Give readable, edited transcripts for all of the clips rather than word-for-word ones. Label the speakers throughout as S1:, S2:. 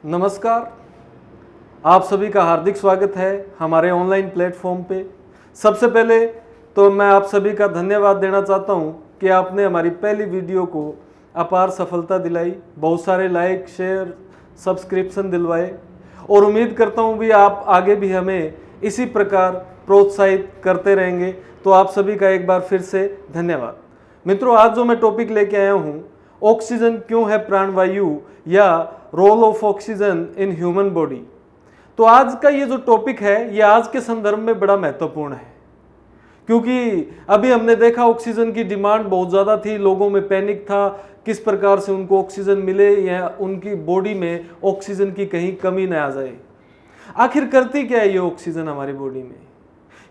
S1: नमस्कार, आप सभी का हार्दिक स्वागत है हमारे ऑनलाइन प्लेटफॉर्म पे। सबसे पहले तो मैं आप सभी का धन्यवाद देना चाहता हूँ कि आपने हमारी पहली वीडियो को अपार सफलता दिलाई, बहुत सारे लाइक, शेयर, सब्सक्रिप्शन दिलवाए और उम्मीद करता हूँ भी आप आगे भी हमें इसी प्रकार प्रोत्साहित करते रहेंगे। तो आप सभी का एक बार फिर से धन्यवाद। मित्रों, आज जो मैं टॉपिक लेके आया हूँ, ऑक्सीजन क्यों है प्राणवायु या role of oxygen in human body. तो आज का ये जो टॉपिक है ये आज के संदर्भ में बड़ा महत्वपूर्ण है, क्योंकि अभी हमने देखा ऑक्सीजन की डिमांड बहुत ज़्यादा थी, लोगों में पैनिक था किस प्रकार से उनको ऑक्सीजन मिले या उनकी बॉडी में ऑक्सीजन की कहीं कमी न आ जाए। आखिर करती क्या है ये ऑक्सीजन हमारी बॉडी में,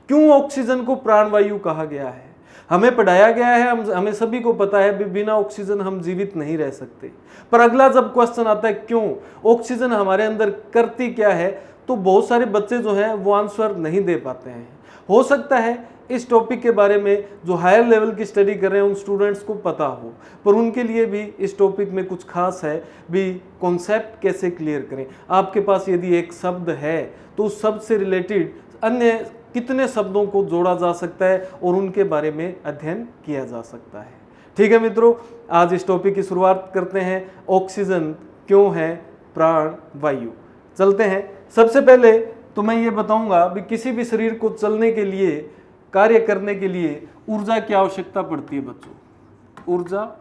S1: क्यों ऑक्सीजन को प्राणवायु कहा गया है। हमें पढ़ाया गया है, हमें सभी को पता है बिना ऑक्सीजन हम जीवित नहीं रह सकते। पर अगला जब क्वेश्चन आता है क्यों ऑक्सीजन हमारे अंदर करती क्या है, तो बहुत सारे बच्चे जो हैं वो आंसर नहीं दे पाते हैं। हो सकता है इस टॉपिक के बारे में जो हायर लेवल की स्टडी कर रहे हैं उन स्टूडेंट्स को पता हो, पर उनके लिए भी इस टॉपिक में कुछ खास है भी, कॉन्सेप्ट कैसे क्लियर करें। आपके पास यदि एक शब्द है तो उस शब्द से रिलेटेड अन्य कितने शब्दों को जोड़ा जा सकता है और उनके बारे में अध्ययन किया जा सकता है। ठीक है मित्रों, आज इस टॉपिक की शुरुआत करते हैं, ऑक्सीजन क्यों है प्राण वायु। चलते हैं। सबसे पहले तो मैं ये बताऊंगा भी किसी भी शरीर को चलने के लिए, कार्य करने के लिए ऊर्जा की आवश्यकता पड़ती है बच्चों। ऊर्जा,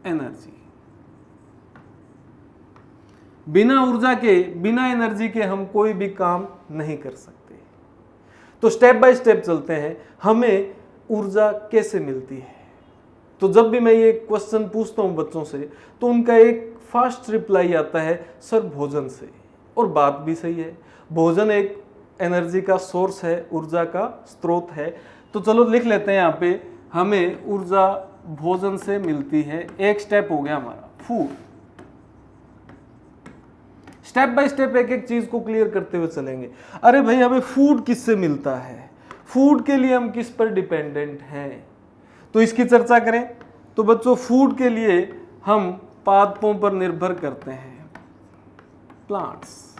S1: एनर्जी। बिना ऊर्जा के, बिना एनर्जी के हम कोई भी काम नहीं कर सकते। तो स्टेप बाय स्टेप चलते हैं, हमें ऊर्जा कैसे मिलती है। तो जब भी मैं ये क्वेश्चन पूछता हूं बच्चों से तो उनका एक फास्ट रिप्लाई आता है, सर भोजन से। और बात भी सही है, भोजन एक एनर्जी का सोर्स है, ऊर्जा का स्रोत है। तो चलो लिख लेते हैं यहाँ पे, हमें ऊर्जा भोजन से मिलती है। एक स्टेप हो गया हमारा फूड। स्टेप बाय स्टेप एक एक चीज को क्लियर करते हुए चलेंगे। अरे भाई, हमें फूड किससे मिलता है, फूड के लिए हम किस पर डिपेंडेंट हैं, तो इसकी चर्चा करें। तो बच्चों, फूड के लिए हम पादपों पर निर्भर करते हैं, प्लांट्स।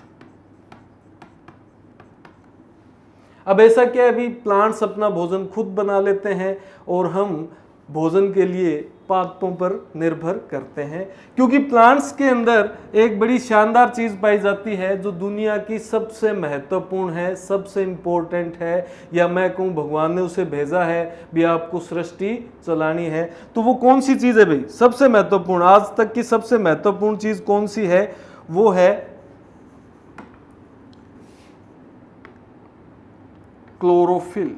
S1: अब ऐसा क्या है, अभी प्लांट्स अपना भोजन खुद बना लेते हैं और हम भोजन के लिए पादपों पर निर्भर करते हैं, क्योंकि प्लांट्स के अंदर एक बड़ी शानदार चीज पाई जाती है जो दुनिया की सबसे महत्वपूर्ण है, सबसे इंपॉर्टेंट है, या मैं कहूँ भगवान ने उसे भेजा है भी आपको सृष्टि चलानी है। तो वो कौन सी चीज है भाई, सबसे महत्वपूर्ण, आज तक की सबसे महत्वपूर्ण चीज कौन सी है, वो है क्लोरोफिल।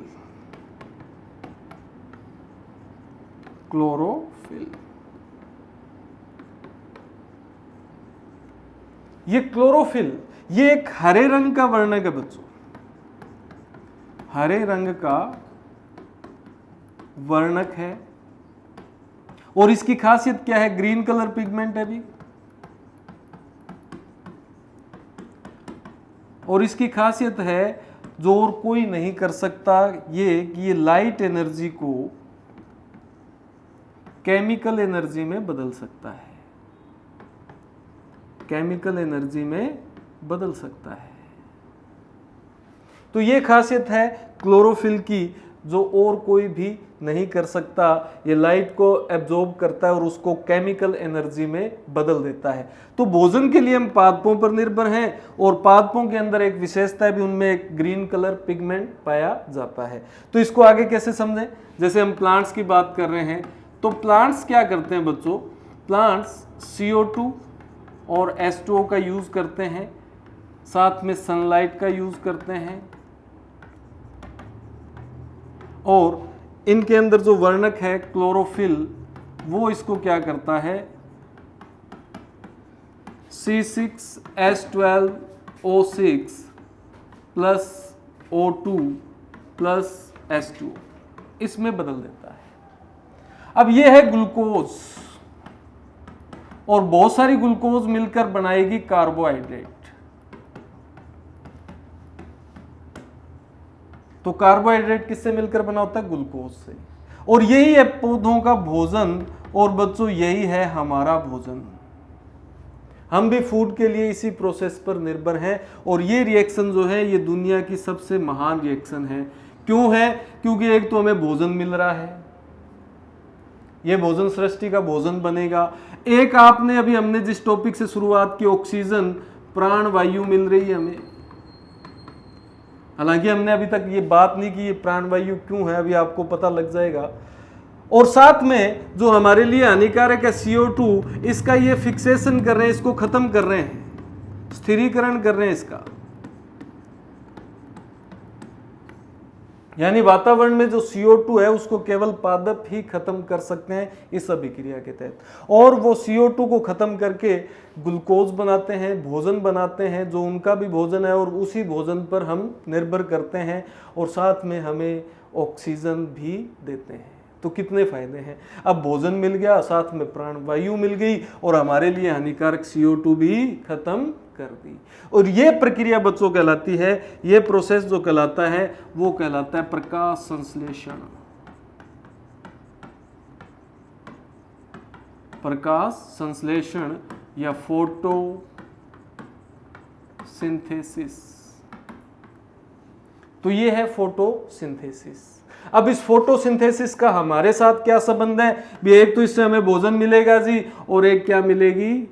S1: क्लोरोफिल, ये क्लोरोफिल ये एक हरे रंग का वर्णक है बच्चों, हरे रंग का वर्णक है। और इसकी खासियत क्या है, ग्रीन कलर पिगमेंट है भी। और इसकी खासियत है जो और कोई नहीं कर सकता, ये कि ये लाइट एनर्जी को केमिकल एनर्जी में बदल सकता है, केमिकल एनर्जी में बदल सकता है। तो ये खासियत है क्लोरोफिल की, जो और कोई भी नहीं कर सकता। ये लाइट को एब्जॉर्ब करता है और उसको केमिकल एनर्जी में बदल देता है। तो भोजन के लिए हम पादपों पर निर्भर हैं और पादपों के अंदर एक विशेषता है भी, उनमें एक ग्रीन कलर पिगमेंट पाया जाता है। तो इसको आगे कैसे समझें, जैसे हम प्लांट्स की बात कर रहे हैं, तो प्लांट्स क्या करते हैं बच्चों, प्लांट्स CO2 और H2O का यूज करते हैं, साथ में सनलाइट का यूज करते हैं। और इनके अंदर जो वर्णक है क्लोरोफिल, वो इसको क्या करता है, C6H12O6 plus O2 plus H2O इसमें बदल देता है। अब ये है ग्लूकोज, और बहुत सारी ग्लूकोज मिलकर बनाएगी कार्बोहाइड्रेट। तो कार्बोहाइड्रेट किससे मिलकर बना होता है, ग्लूकोज से। और यही है पौधों का भोजन, और बच्चों यही है हमारा भोजन। हम भी फूड के लिए इसी प्रोसेस पर निर्भर हैं। और ये रिएक्शन जो है ये दुनिया की सबसे महान रिएक्शन है। क्यों है? क्योंकि एक तो हमें भोजन मिल रहा है, ये भोजन सृष्टि का भोजन बनेगा। एक आपने अभी हमने जिस टॉपिक से शुरुआत की, ऑक्सीजन प्राण वायु मिल रही है हमें। हालांकि हमने अभी तक ये बात नहीं की ये प्राण वायु क्यों है, अभी आपको पता लग जाएगा। और साथ में जो हमारे लिए हानिकारक है CO2, इसका ये फिक्सेशन कर रहे हैं, इसको खत्म कर रहे हैं, स्थिरीकरण कर रहे हैं इसका। यानी वातावरण में जो CO2 है उसको केवल पादप ही खत्म कर सकते हैं इस अभिक्रिया के तहत। और वो CO2 को खत्म करके ग्लूकोज बनाते हैं, भोजन बनाते हैं, जो उनका भी भोजन है, और उसी भोजन पर हम निर्भर करते हैं, और साथ में हमें ऑक्सीजन भी देते हैं। तो कितने फायदे हैं। अब भोजन मिल गया, साथ में प्राण वायु मिल गई, और हमारे लिए हानिकारक CO2 भी खत्म कर दी। और ये प्रक्रिया बच्चों कहलाती है, ये प्रोसेस जो कहलाता है वो कहलाता है प्रकाश संश्लेषण। प्रकाश संश्लेषण या फोटोसिंथेसिस। तो ये है फोटोसिंथेसिस। अब इस फोटोसिंथेसिस का हमारे साथ क्या संबंध है? भी एक तो इससे हमें भोजन मिलेगा जी, और एक क्या मिलेगी?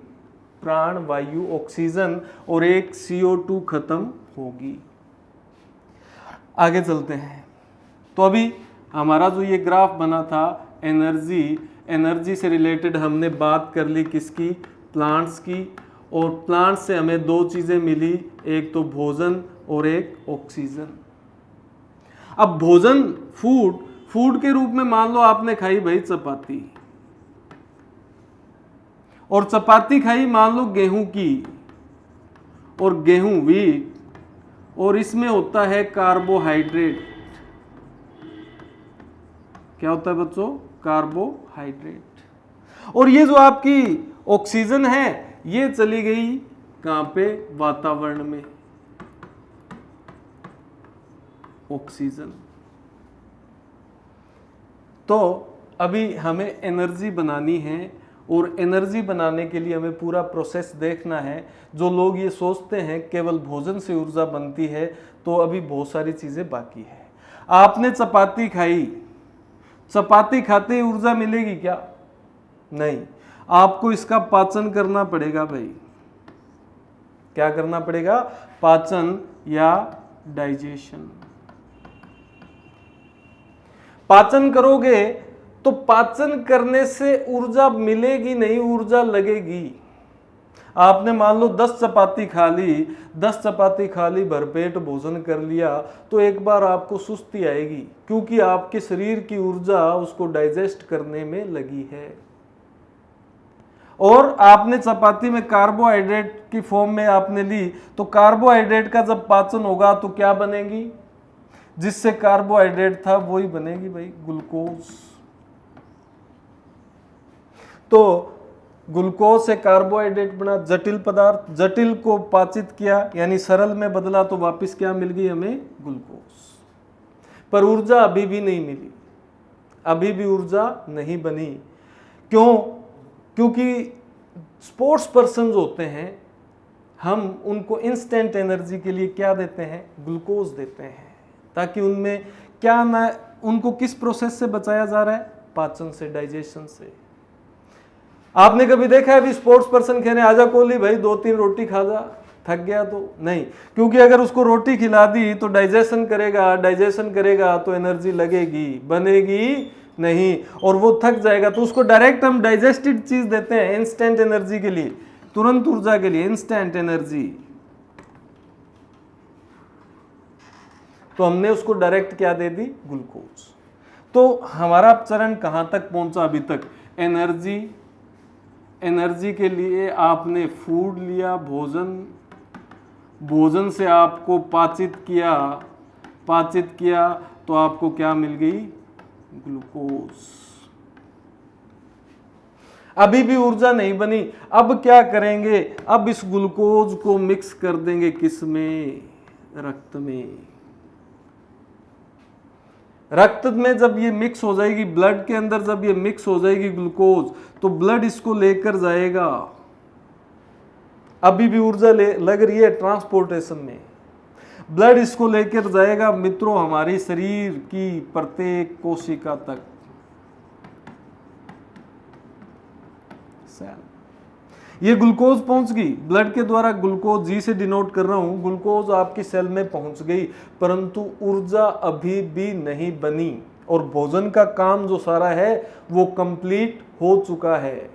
S1: प्राण वायु, ऑक्सीजन, और एक CO2 खत्म होगी। आगे चलते हैं। तो अभी हमारा जो ये ग्राफ बना था एनर्जी से रिलेटेड हमने बात कर ली किसकी? प्लांट्स की। और प्लांट्स से हमें दो चीजें मिली, एक तो भोजन और एक ऑक्सीजन। अब भोजन फूड के रूप में मान लो आपने खाई भाई चपाती, और चपाती खाई मान लो गेहूं की, और गेहूं व्हीट, और इसमें होता है कार्बोहाइड्रेट। क्या होता है बच्चों? कार्बोहाइड्रेट। और ये जो आपकी ऑक्सीजन है ये चली गई कहां पे? वातावरण में। ऑक्सीजन। तो अभी हमें एनर्जी बनानी है, और एनर्जी बनाने के लिए हमें पूरा प्रोसेस देखना है। जो लोग ये सोचते हैं केवल भोजन से ऊर्जा बनती है, तो अभी बहुत सारी चीजें बाकी है। आपने चपाती खाई, चपाती खाते ही ऊर्जा मिलेगी क्या? नहीं, आपको इसका पाचन करना पड़ेगा भाई। क्या करना पड़ेगा? पाचन या डाइजेशन। पाचन करोगे तो पाचन करने से ऊर्जा मिलेगी नहीं, ऊर्जा लगेगी। आपने मान लो 10 चपाती खा ली, 10 चपाती खा ली, भरपेट भोजन कर लिया, तो एक बार आपको सुस्ती आएगी, क्योंकि आपके शरीर की ऊर्जा उसको डाइजेस्ट करने में लगी है। और आपने चपाती में कार्बोहाइड्रेट की फॉर्म में आपने ली, तो कार्बोहाइड्रेट का जब पाचन होगा तो क्या बनेगी? जिससे कार्बोहाइड्रेट था वही बनेगी भाई, ग्लूकोज। तो ग्लूकोज से कार्बोहाइड्रेट बना, जटिल पदार्थ, जटिल को पाचित किया यानी सरल में बदला, तो वापस क्या मिल गई हमें? ग्लूकोज। पर ऊर्जा अभी भी नहीं मिली, अभी भी ऊर्जा नहीं बनी। क्यों? क्योंकि स्पोर्ट्स पर्सन होते हैं, हम उनको इंस्टेंट एनर्जी के लिए क्या देते हैं? ग्लूकोज देते हैं, ताकि उनमें क्या ना, उनको किस प्रोसेस से बचाया जा रहा है? पाचन से, डाइजेशन से। आपने कभी देखा है अभी स्पोर्ट्स पर्सन कहने आजा कोहली भाई 2-3 रोटी खा जा, थक गया तो? नहीं, क्योंकि अगर उसको रोटी खिला दी तो डाइजेशन करेगा तो एनर्जी लगेगी, बनेगी नहीं, और वो थक जाएगा। तो उसको डायरेक्ट हम डाइजेस्टेड चीज देते हैं इंस्टेंट एनर्जी के लिए, तुरंत ऊर्जा के लिए, इंस्टेंट एनर्जी। तो हमने उसको डायरेक्ट क्या दे दी? ग्लूकोज। तो हमारा चरण कहां तक पहुंचा अभी तक? एनर्जी के लिए आपने फूड लिया, भोजन से आपको पाचित किया तो आपको क्या मिल गई? ग्लूकोज। अभी भी ऊर्जा नहीं बनी, अब क्या करेंगे? अब इस ग्लूकोज को मिक्स कर देंगे किसमें? रक्त में। रक्त में जब ये मिक्स हो जाएगी, ब्लड के अंदर जब ये मिक्स हो जाएगी ग्लूकोज, तो ब्लड इसको लेकर जाएगा अभी भी ऊर्जा लग रही है ट्रांसपोर्टेशन में। ब्लड इसको लेकर जाएगा मित्रों हमारी शरीर की प्रत्येक कोशिका तक। ये ग्लूकोज पहुंच गई ब्लड के द्वारा, ग्लूकोज जी से डिनोट कर रहा हूं, ग्लूकोज आपकी सेल में पहुंच गई, परंतु ऊर्जा अभी भी नहीं बनी और भोजन का काम जो सारा है वो कंप्लीट हो चुका है।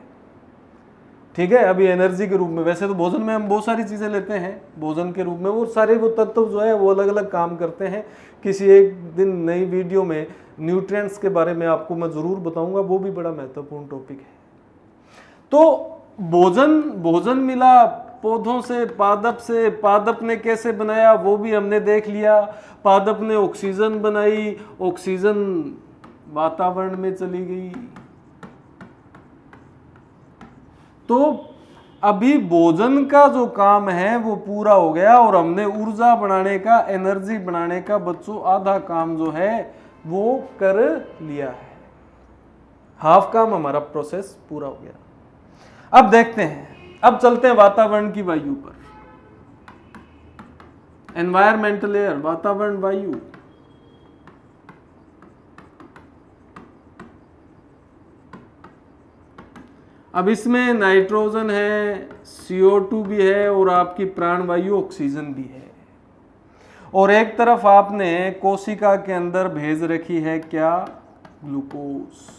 S1: ठीक है, अभी एनर्जी के रूप में, वैसे तो भोजन में हम बहुत सारी चीजें लेते हैं भोजन के रूप में, वो सारे वो तत्व जो है वो अलग अलग काम करते हैं। किसी एक दिन नई वीडियो में न्यूट्रिएंट्स के बारे में आपको मैं जरूर बताऊंगा, वो भी बड़ा महत्वपूर्ण टॉपिक है। तो भोजन मिला पौधों से, पादप से, पादप ने कैसे बनाया वो भी हमने देख लिया। पादप ने ऑक्सीजन बनाई, ऑक्सीजन वातावरण में चली गई। तो अभी भोजन का जो काम है वो पूरा हो गया और हमने ऊर्जा बनाने का, एनर्जी बनाने का बच्चों आधा काम जो है वो कर लिया है। हाफ काम हमारा प्रोसेस पूरा हो गया। अब देखते हैं, अब चलते हैं वातावरण की वायु पर। एनवायरमेंटल एयर, वातावरण वायु। अब इसमें नाइट्रोजन है, CO2 भी है और आपकी प्राणवायु ऑक्सीजन भी है। और एक तरफ आपने कोशिका के अंदर भेज रखी है क्या, ग्लूकोज।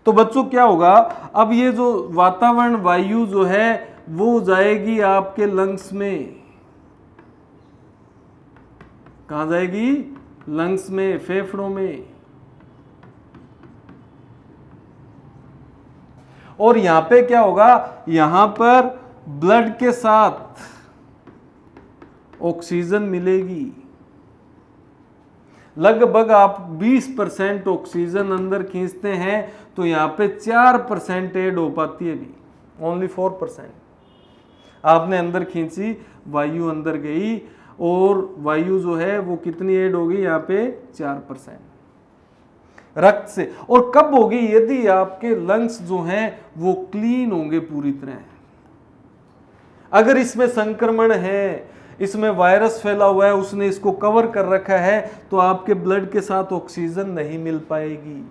S1: तो बच्चों क्या होगा, अब ये जो वातावरण वायु जो है वो जाएगी आपके लंग्स में। कहां जाएगी, लंग्स में, फेफड़ों में। और यहां पे क्या होगा, यहां पर ब्लड के साथ ऑक्सीजन मिलेगी। लगभग आप 20% ऑक्सीजन अंदर खींचते हैं तो यहां पे 4% ऐड हो पाती है, अभी ओनली 4%। आपने अंदर खींची, वायु अंदर गई और वायु जो है वो कितनी ऐड होगी, यहाँ पे 4% रक्त से। और कब होगी, यदि आपके लंग्स जो हैं वो क्लीन होंगे पूरी तरह। अगर इसमें संक्रमण है, इसमें वायरस फैला हुआ है, उसने इसको कवर कर रखा है, तो आपके ब्लड के साथ ऑक्सीजन नहीं मिल पाएगी।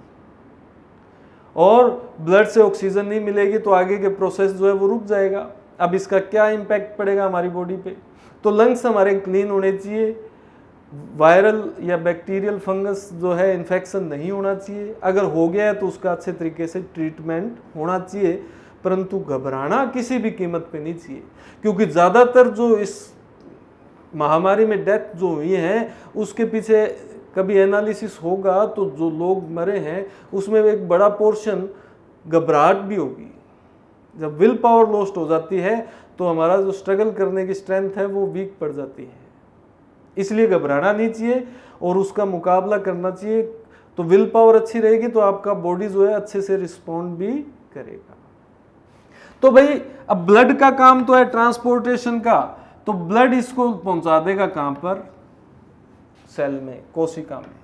S1: और ब्लड से ऑक्सीजन नहीं मिलेगी तो आगे के प्रोसेस जो है वो रुक जाएगा। अब इसका क्या इंपैक्ट पड़ेगा हमारी बॉडी पे। तो लंग्स हमारे क्लीन होने चाहिए, वायरल या बैक्टीरियल फंगस जो है इन्फेक्शन नहीं होना चाहिए। अगर हो गया है तो उसका अच्छे तरीके से ट्रीटमेंट होना चाहिए, परंतु घबराना किसी भी कीमत पे नहीं चाहिए, क्योंकि ज़्यादातर जो इस महामारी में डेथ जो हुई है उसके पीछे कभी एनालिसिस होगा तो जो लोग मरे हैं उसमें एक बड़ा पोर्शन घबराहट भी होगी। जब विल पावर लॉस्ट हो जाती है तो हमारा जो स्ट्रगल करने की स्ट्रेंथ है वो वीक पड़ जाती है। इसलिए घबराना नहीं चाहिए और उसका मुकाबला करना चाहिए। तो विल पावर अच्छी रहेगी तो आपका बॉडी जो है अच्छे से रिस्पॉन्ड भी करेगा। तो भाई अब ब्लड का काम तो है ट्रांसपोर्टेशन का, तो ब्लड इसको पहुंचा देगा कहां पर, सेल में, कोशिका में।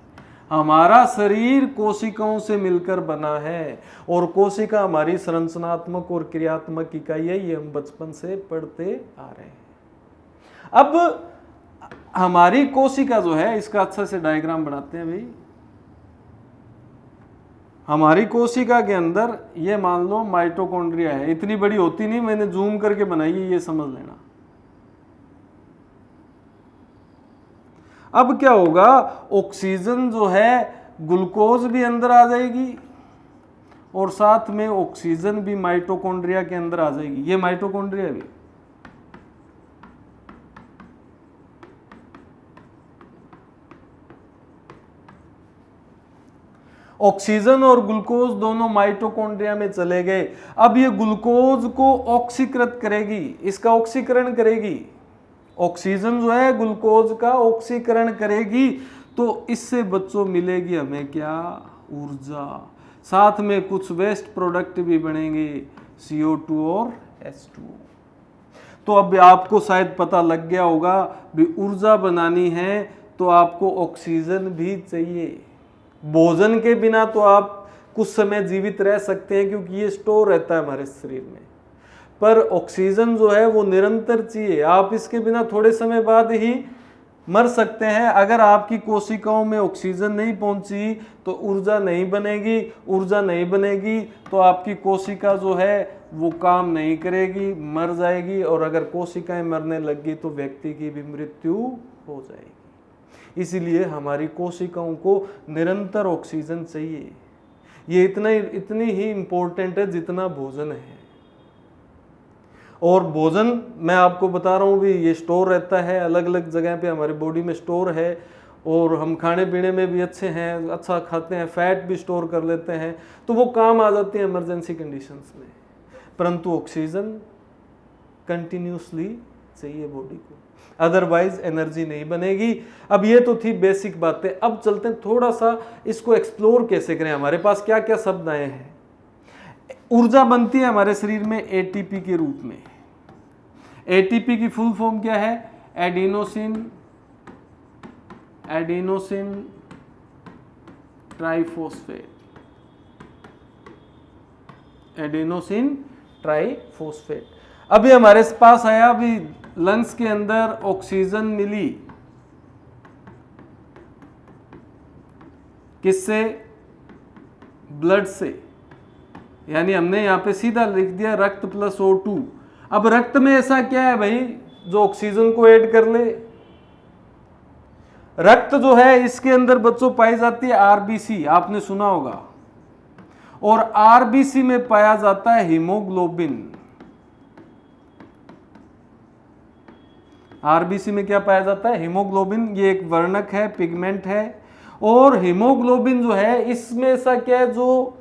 S1: हमारा शरीर कोशिकाओं से मिलकर बना है और कोशिका हमारी संरचनात्मक और क्रियात्मक इकाई है, ये हम बचपन से पढ़ते आ रहे हैं। अब हमारी कोशिका जो है, इसका अच्छा से डायग्राम बनाते हैं भाई। हमारी कोशिका के अंदर ये मान लो माइटोकॉन्ड्रिया है, इतनी बड़ी होती नहीं, मैंने जूम करके बनाई है, ये समझ लेना। अब क्या होगा, ऑक्सीजन जो है, ग्लूकोज भी अंदर आ जाएगी और साथ में ऑक्सीजन भी माइटोकॉन्ड्रिया के अंदर आ जाएगी। ये माइटोकॉन्ड्रिया भी, ऑक्सीजन और ग्लूकोज दोनों माइटोकॉन्ड्रिया में चले गए। अब ये ग्लूकोज को ऑक्सीकृत करेगी, इसका ऑक्सीकरण करेगी। ऑक्सीजन जो है ग्लूकोज का ऑक्सीकरण करेगी, तो इससे बच्चों मिलेगी हमें क्या, ऊर्जा। साथ में कुछ वेस्ट प्रोडक्ट भी बनेंगे, CO2 और H2। तो अब आपको शायद पता लग गया होगा भी ऊर्जा बनानी है तो आपको ऑक्सीजन भी चाहिए। भोजन के बिना तो आप कुछ समय जीवित रह सकते हैं क्योंकि ये स्टोर रहता है हमारे शरीर में, पर ऑक्सीजन जो है वो निरंतर चाहिए। आप इसके बिना थोड़े समय बाद ही मर सकते हैं। अगर आपकी कोशिकाओं में ऑक्सीजन नहीं पहुंची तो ऊर्जा नहीं बनेगी, ऊर्जा नहीं बनेगी तो आपकी कोशिका जो है वो काम नहीं करेगी, मर जाएगी, और अगर कोशिकाएं मरने लगी तो व्यक्ति की भी मृत्यु हो जाएगी। इसीलिए हमारी कोशिकाओं को निरंतर ऑक्सीजन चाहिए। ये इतनी ही इम्पोर्टेंट है जितना भोजन है। और भोजन मैं आपको बता रहा हूँ भी, ये स्टोर रहता है अलग अलग जगह पे, हमारे बॉडी में स्टोर है, और हम खाने पीने में भी अच्छे हैं, अच्छा खाते हैं, फैट भी स्टोर कर लेते हैं, तो वो काम आ जाती है इमरजेंसी कंडीशंस में। परंतु ऑक्सीजन कंटिन्यूसली चाहिए बॉडी को, अदरवाइज एनर्जी नहीं बनेगी। अब ये तो थी बेसिक बातें। अब चलते हैं थोड़ा सा इसको एक्सप्लोर कैसे करें, हमारे पास क्या क्या शब्द आए हैं। ऊर्जा बनती है हमारे शरीर में एटीपी के रूप में। एटीपी की फुल फॉर्म क्या है? Adenosine triphosphate. Adenosine triphosphate. अभी हमारे पास आया, अभी लंग्स के अंदर ऑक्सीजन मिली, किससे? ब्लड से। यानी हमने यहां पे सीधा लिख दिया रक्त प्लस O2। अब रक्त में ऐसा क्या है भाई जो ऑक्सीजन को ऐड कर ले? रक्त जो है इसके अंदर बच्चों पाई जाती है आरबीसी, आपने सुना होगा, और आरबीसी में पाया जाता है हीमोग्लोबिन। आरबीसी में क्या पाया जाता है? हीमोग्लोबिन। ये एक वर्णक है, पिगमेंट है। और हीमोग्लोबिन जो है इसमें ऐसा क्या है जो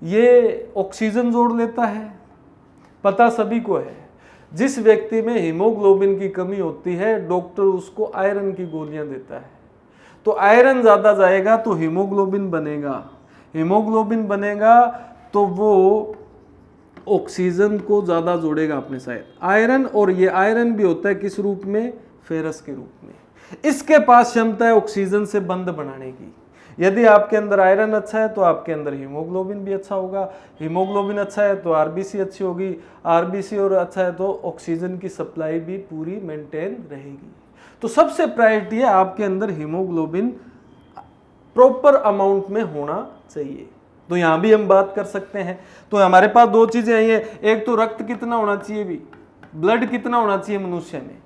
S1: ये ऑक्सीजन जोड़ लेता है? पता सभी को है। जिस व्यक्ति में हीमोग्लोबिन की कमी होती है डॉक्टर उसको आयरन की गोलियां देता है। तो आयरन ज्यादा जाएगा तो हीमोग्लोबिन बनेगा, हीमोग्लोबिन बनेगा तो वो ऑक्सीजन को ज्यादा जोड़ेगा अपने साथ, आयरन। और ये आयरन भी होता है किस रूप में? फेरस के रूप में। इसके पास क्षमता है ऑक्सीजन से बंध बनाने की। यदि आपके अंदर आयरन अच्छा है तो आपके अंदर हीमोग्लोबिन भी अच्छा होगा, हीमोग्लोबिन अच्छा है तो आरबीसी अच्छी होगी, आरबीसी और अच्छा है तो ऑक्सीजन की सप्लाई भी पूरी मेंटेन रहेगी। तो सबसे प्रायोरिटी है आपके अंदर हीमोग्लोबिन प्रॉपर अमाउंट में होना चाहिए। तो यहां भी हम बात कर सकते हैं। तो हमारे पास दो चीजें आई हैं, एक तो रक्त कितना होना चाहिए, भी ब्लड कितना होना चाहिए मनुष्य में।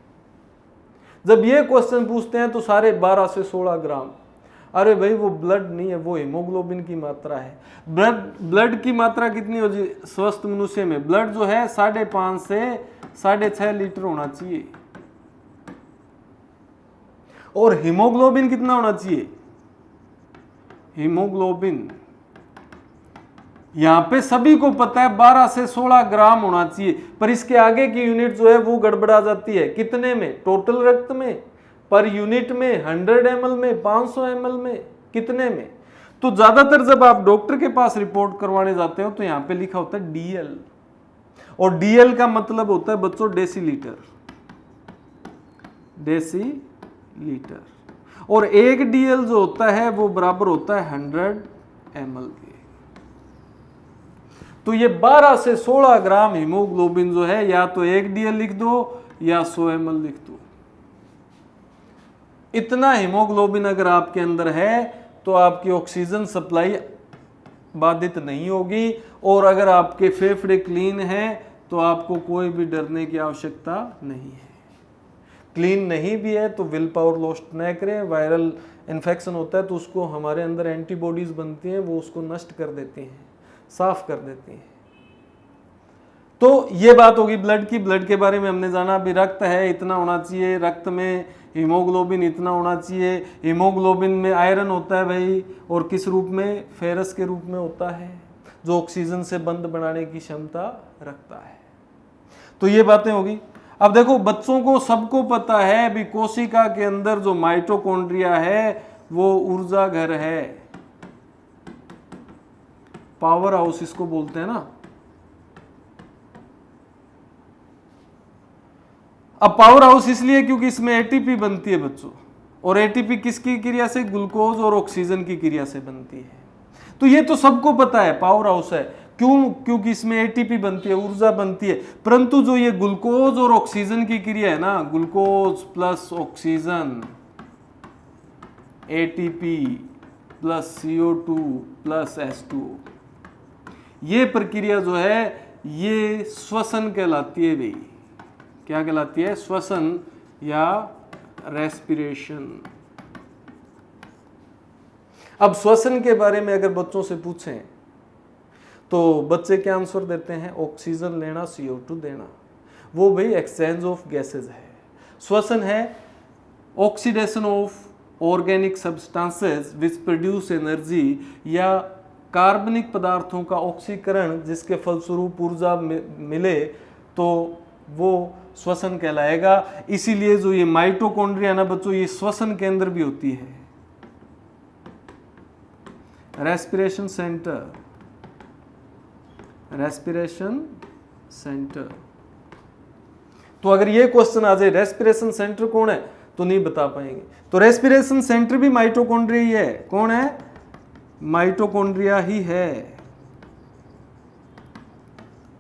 S1: जब ये क्वेश्चन पूछते हैं तो सारे 12 से 16 ग्राम। अरे भाई वो ब्लड नहीं है, वो हीमोग्लोबिन की मात्रा है। ब्लड की मात्रा कितनी हो जी स्वस्थ मनुष्य में? ब्लड जो है 5.5 से 6.5 लीटर होना चाहिए। और हीमोग्लोबिन कितना होना चाहिए? हीमोग्लोबिन यहां पे सभी को पता है 12 से 16 ग्राम होना चाहिए, पर इसके आगे की यूनिट जो है वो गड़बड़ा जाती है। कितने में? टोटल रक्त में, पर यूनिट में, 100 ml में, 500 ml में, कितने में? तो ज्यादातर जब आप डॉक्टर के पास रिपोर्ट करवाने जाते हो तो यहां पे लिखा होता है DL, और DL का मतलब होता है बच्चों डेसीलीटर। डेसीलीटर। और एक DL जो होता है वो बराबर होता है 100 ml के। तो ये 12 से 16 ग्राम हीमोग्लोबिन जो है, या तो 1 DL लिख दो या 100 ml लिख दो। इतना हीमोग्लोबिन अगर आपके अंदर है तो आपकी ऑक्सीजन सप्लाई बाधित नहीं होगी, और अगर आपके फेफड़े क्लीन हैं तो आपको कोई भी डरने की आवश्यकता नहीं है। क्लीन नहीं भी है तो विल पावर लॉस्ट न करें। वायरल इन्फेक्शन होता है तो उसको हमारे अंदर एंटीबॉडीज बनती हैं, वो उसको नष्ट कर देती हैं, साफ कर देती हैं। तो ये बात होगी ब्लड की। ब्लड के बारे में हमने जाना, भी रक्त है इतना होना चाहिए, रक्त में हीमोग्लोबिन इतना होना चाहिए। हीमोग्लोबिन में आयरन होता है भाई, और किस रूप में? फेरस के रूप में होता है, जो ऑक्सीजन से बंध बनाने की क्षमता रखता है। तो ये बातें होगी। अब देखो बच्चों को सबको पता है भी कोशिका के अंदर जो माइटोकॉन्ड्रिया है वो ऊर्जा घर है, पावर हाउस इसको बोलते हैं ना। अब पावर हाउस इसलिए क्योंकि इसमें एटीपी बनती है बच्चों, और एटीपी किसकी क्रिया से? ग्लूकोज और ऑक्सीजन की क्रिया से बनती है। तो ये तो सबको पता है पावर हाउस है। क्यों? क्योंकि इसमें एटीपी बनती है, ऊर्जा बनती है। परंतु जो ये ग्लूकोज और ऑक्सीजन की क्रिया है ना, glucose plus oxygen, ATP plus CO2 plus H2, ये प्रक्रिया जो है ये श्वसन कहलाती है भाई। क्या कहलाती है? श्वसन या रेस्पिरेशन। अब श्वसन के बारे में अगर बच्चों से पूछें तो बच्चे क्या आंसर देते हैं? ऑक्सीजन लेना, CO2 देना। वो भाई एक्सचेंज ऑफ गैसेज है। श्वसन है oxidation of organic substances which produce energy, या कार्बनिक पदार्थों का ऑक्सीकरण जिसके फलस्वरूप ऊर्जा मिले, तो वो श्वसन कहलाएगा। इसीलिए जो ये माइटोकॉन्ड्रिया ना बच्चों, ये श्वसन केंद्र भी होती है। Respiration centre, respiration centre. तो अगर ये क्वेश्चन आ जाए रेस्पिरेशन सेंटर कौन है, तो नहीं बता पाएंगे। तो रेस्पिरेशन सेंटर भी माइटोकॉन्ड्रिया ही है। कौन है? माइटोकॉन्ड्रिया ही है।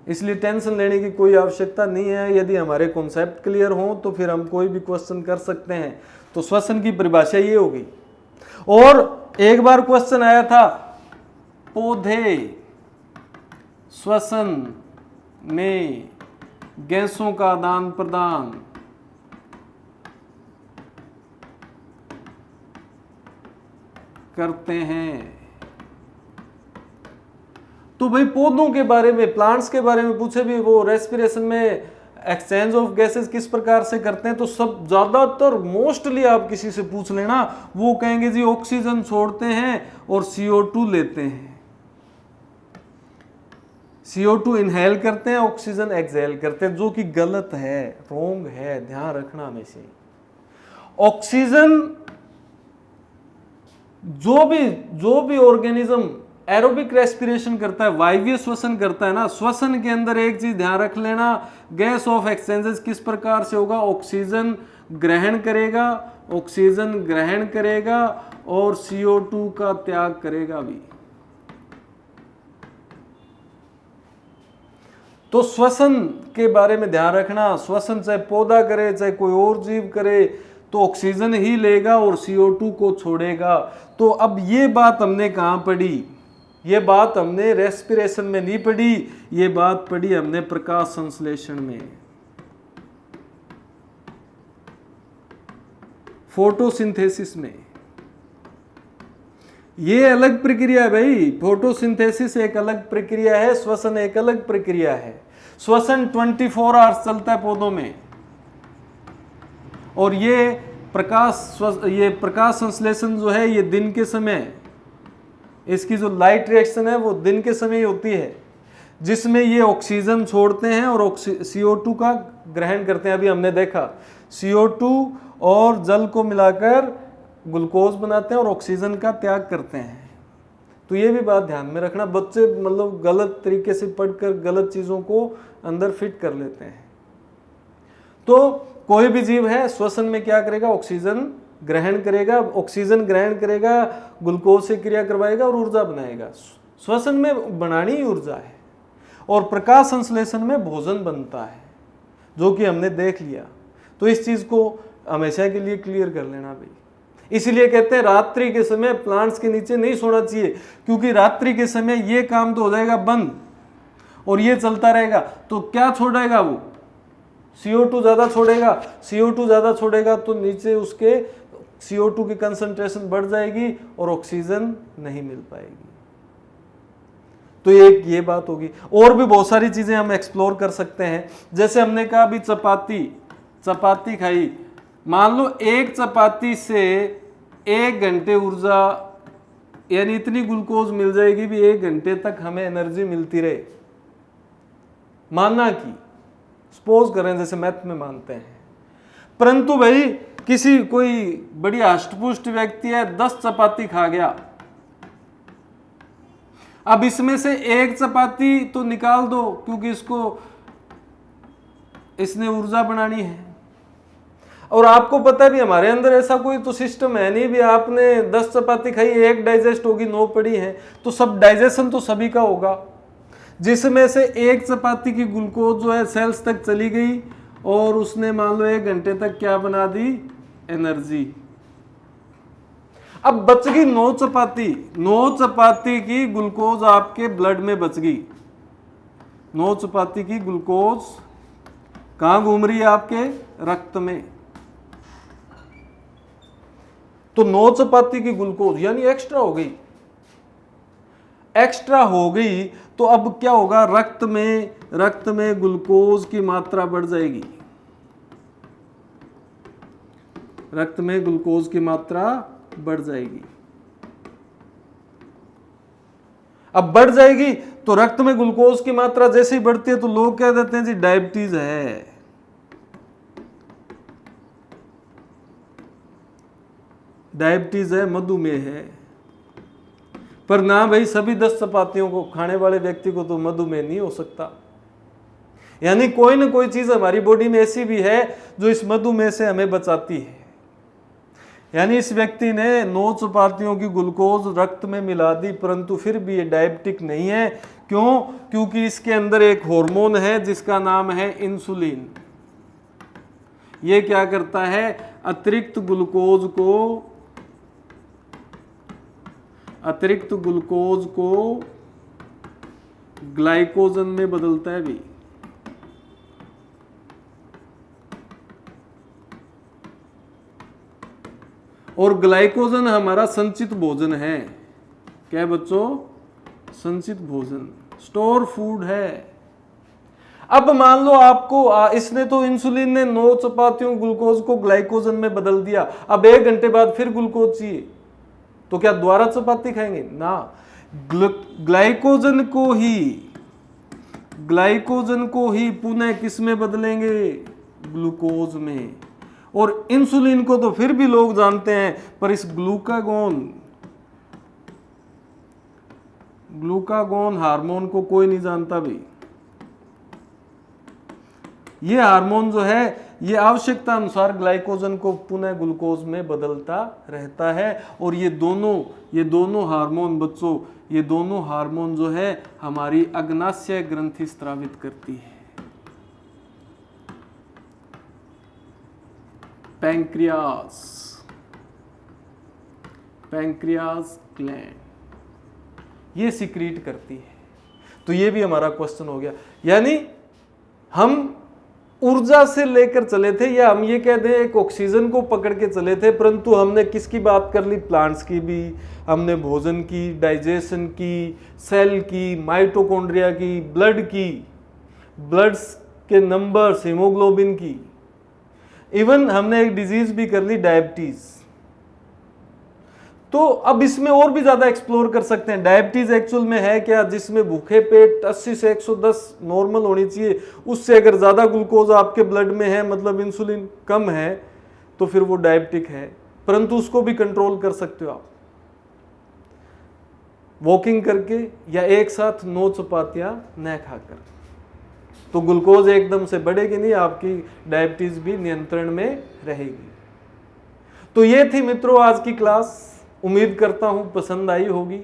S1: इसलिए टेंशन लेने की कोई आवश्यकता नहीं है। यदि हमारे कॉन्सेप्ट क्लियर हो तो फिर हम कोई भी क्वेश्चन कर सकते हैं। तो श्वसन की परिभाषा ये होगी। और एक बार क्वेश्चन आया था, पौधे श्वसन में गैसों का आदान प्रदान करते हैं। तो भाई पौधों के बारे में, प्लांट्स के बारे में पूछे भी, वो रेस्पिरेशन में एक्सचेंज ऑफ गैसेस किस प्रकार से करते हैं, तो सब ज्यादातर मोस्टली आप किसी से पूछ लेना, वो कहेंगे जी ऑक्सीजन छोड़ते हैं और CO2 लेते हैं। CO2 इनहेल करते हैं, ऑक्सीजन एक्सहेल करते हैं, जो कि गलत है, रॉन्ग है, ध्यान रखना हमेशा। ऑक्सीजन जो भी ऑर्गेनिज्म एरोबिक रेस्पिरेशन करता है, वायवीय श्वसन करता है ना, श्वसन के अंदर एक चीज ध्यान रख लेना, गैस ऑफ एक्सचेंजेस किस प्रकार से होगा? ऑक्सीजन ग्रहण करेगा और CO2 का त्याग करेगा भी। तो श्वसन के बारे में ध्यान रखना। श्वसन चाहे पौधा करे चाहे कोई और जीव करे, तो ऑक्सीजन ही लेगा और CO2 को छोड़ेगा। तो अब ये बात हमने कहां पढ़ी? ये बात हमने रेस्पिरेशन में नहीं पढ़ी, ये बात पढ़ी हमने प्रकाश संश्लेषण में, फोटोसिंथेसिस में। ये अलग प्रक्रिया है भाई। फोटोसिंथेसिस एक अलग प्रक्रिया है, श्वसन एक अलग प्रक्रिया है। श्वसन 24 आवर्स चलता है पौधों में, और ये प्रकाश संश्लेषण जो है ये दिन के समय, इसकी जो लाइट रिएक्शन है वो दिन के समय ही होती है, जिसमें ये ऑक्सीजन छोड़ते हैं और CO2 का ग्रहण करते हैं। अभी हमने देखा CO2 और जल को मिलाकर ग्लूकोज बनाते हैं और ऑक्सीजन का त्याग करते हैं। तो ये भी बात ध्यान में रखना। बच्चे मतलब गलत तरीके से पढ़कर गलत चीज़ों को अंदर फिट कर लेते हैं। तो कोई भी जीव है श्वसन में क्या करेगा? ऑक्सीजन ग्रहण करेगा, ग्लूकोज से क्रिया करवाएगा और ऊर्जा बनाएगा। श्वसन में बनानी ही ऊर्जा है, और प्रकाश संश्लेषण में भोजन बनता है, जो कि हमने देख लिया। तो इस चीज को हमेशा के लिए क्लियर कर लेना भाई। इसलिए कहते हैं रात्रि के समय प्लांट्स के नीचे नहीं सोना चाहिए, क्योंकि रात्रि के समय ये काम तो हो जाएगा बंद और ये चलता रहेगा। तो क्या छोड़ेगा वो? CO2 ज्यादा छोड़ेगा तो नीचे उसके CO2 की कंसंट्रेशन बढ़ जाएगी और ऑक्सीजन नहीं मिल पाएगी। तो एक ये बात होगी। और भी बहुत सारी चीजें हम एक्सप्लोर कर सकते हैं। जैसे हमने कहा अभी चपाती खाई, मान लो एक चपाती से 1 घंटे ऊर्जा, यानी इतनी ग्लूकोज मिल जाएगी भी 1 घंटे तक हमें एनर्जी मिलती रहे। मानना कि सपोज करें जैसे मैथ में मानते हैं, परंतु भाई कोई बड़ी हष्टपुष्ट व्यक्ति है, 10 चपाती खा गया। अब इसमें से 1 चपाती तो निकाल दो, क्योंकि इसने ऊर्जा बनानी है। और आपको पता है भी हमारे अंदर ऐसा कोई तो सिस्टम है नहीं भी आपने 10 चपाती खाई, 1 डाइजेस्ट होगी, 9 पड़ी है, तो सब डाइजेशन तो सभी का होगा। जिसमें से एक चपाती की ग्लूकोज जो है सेल्स तक चली गई और उसने मान लो 1 घंटे तक क्या बना दी, एनर्जी। अब बच गई 9 चपाती, 9 चपाती की ग्लूकोज आपके ब्लड में बच गई। 9 चपाती की ग्लूकोज कहां घूम रही है, आपके रक्त में। तो 9 चपाती की ग्लूकोज यानी एक्स्ट्रा हो गई, एक्स्ट्रा हो गई। तो अब क्या होगा, रक्त में ग्लूकोज की मात्रा बढ़ जाएगी, रक्त में ग्लूकोज की मात्रा बढ़ जाएगी। अब बढ़ जाएगी तो रक्त में ग्लूकोज की मात्रा जैसे ही बढ़ती है तो लोग कह देते हैं जी डायबिटीज है। डायबिटीज है, मधुमेह है। पर ना भाई, सभी 10 चपातियों को खाने वाले व्यक्ति को तो मधुमेह नहीं हो सकता। यानी कोई ना कोई चीज हमारी बॉडी में ऐसी भी है जो इस मधुमेह से हमें बचाती है। यानी इस व्यक्ति ने 9 चपातियों की ग्लूकोज रक्त में मिला दी, परंतु फिर भी ये डायबिटिक नहीं है। क्यों? क्योंकि इसके अंदर एक हार्मोन है जिसका नाम है इंसुलिन। ये क्या करता है, अतिरिक्त ग्लूकोज को ग्लाइकोजन में बदलता है भी। और ग्लाइकोजन हमारा संचित भोजन है। क्या है बच्चों? संचित भोजन, स्टोर फूड है। अब मान लो आपको इसने तो इंसुलिन ने 9 चपातियों ग्लूकोज को ग्लाइकोजन में बदल दिया। अब 1 घंटे बाद फिर ग्लूकोज चाहिए तो क्या दोबारा चपाती खाएंगे ना। ग्लाइकोजन को ही पुनः किस में बदलेंगे, ग्लूकोज में। और इंसुलिन को तो फिर भी लोग जानते हैं, पर इस ग्लूकागोन हार्मोन को कोई नहीं जानता भाई। ये हार्मोन जो है ये आवश्यकता अनुसार ग्लाइकोजन को पुनः ग्लूकोज में बदलता रहता है। और ये दोनों हार्मोन बच्चों, ये दोनों हार्मोन जो है हमारी अग्नाशय ग्रंथि स्रावित करती है। पैंक्रियास ग्लैंड ये सिक्रीट करती है। तो ये भी हमारा क्वेश्चन हो गया। यानी हम ऊर्जा से लेकर चले थे, या हम ये कह दें एक ऑक्सीजन को पकड़ के चले थे, परंतु हमने किसकी बात कर ली, प्लांट्स की भी, हमने भोजन की, डाइजेशन की, सेल की, माइटोकॉन्ड्रिया की, ब्लड्स के नंबर्स, हीमोग्लोबिन की, इवन हमने एक डिजीज भी कर ली, डायबिटीज। तो अब इसमें और भी ज्यादा एक्सप्लोर कर सकते हैं। डायबिटीज एक्चुअल में है क्या, जिसमें भूखे पेट 80 से 110 नॉर्मल होनी चाहिए, उससे अगर ज्यादा ग्लूकोज आपके ब्लड में है, मतलब इंसुलिन कम है, तो फिर वो डायबिटिक है। परंतु उसको भी कंट्रोल कर सकते हो आप वॉकिंग करके या एक साथ 9 चपातियां न खाकर। तो ग्लूकोज एकदम से बढ़ेगी नहीं, आपकी डायबिटीज भी नियंत्रण में रहेगी। तो ये थी मित्रों आज की क्लास। उम्मीद करता हूं पसंद आई होगी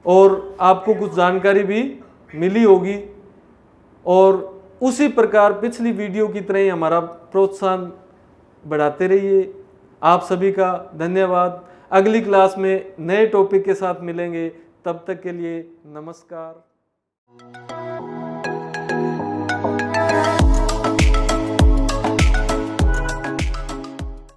S1: और आपको कुछ जानकारी भी मिली होगी। और उसी प्रकार पिछली वीडियो की तरह ही हमारा प्रोत्साहन बढ़ाते रहिए। आप सभी का धन्यवाद। अगली क्लास में नए टॉपिक के साथ मिलेंगे। तब तक के लिए नमस्कार।